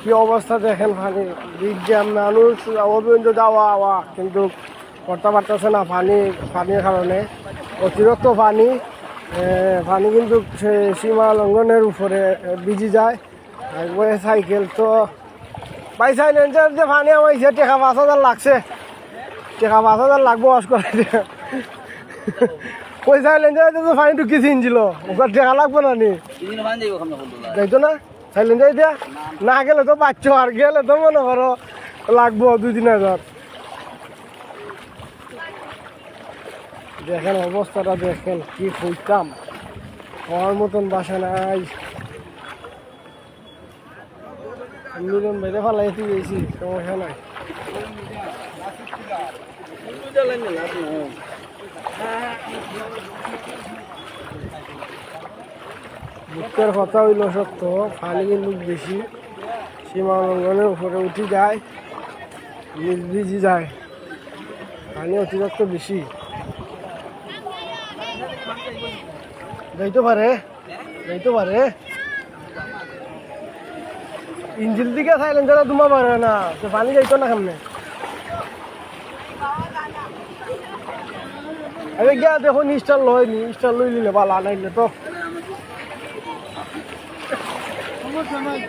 কি অবস্থা দেখেন পানি ব্রিজ জ্যাম, মানুষ অভিযোগ যাওয়া আওয়া কিন্তু করতে পারতেছে না পানির কারণে। অতিরিক্ত পানি পানি কিন্তু সীমা লঙ্ঘনের উপরে ভিজি যায়। একবারে সাইকেল তো ভাই সাইলেন্সার যে পানি আমাইছে টাকা 5,000 লাগছে, টাকা 5,000 লাগবো ওয়াশ করে। ওই সাইলেন্সার তো পানি ঢুকি ছিনছিল, ওখানে টাকা লাগবে না নি যাইতো না সাইলেন্সার দিয়া না গেলে তো পাচ্ছ, আর গেলে তো মনে করো লাগবো 2-3 হাজার। দেখেন অবস্থাটা দেখেন কি হইতাম, হওয়ার মতন বাসা নাই। মিলন বাইরে ফালাইতে গেছি, সমস্যা নাই। দুঃখের কথা হইল সত্য, পানি কিন্তু বেশি সীমা লঙ্ঘনের উপরে উঠে যায়, ভিজি যায়, পানি অতিরিক্ত বেশি যাইতে পারে ইঞ্জিল দিকে সাইলেন্সার দুমা পারে না, পানি যাইতো না সামনে। আরে গিয়া দেখো স্টার লই নিলে ভালো আনাইলে তো সমস্যা নাই।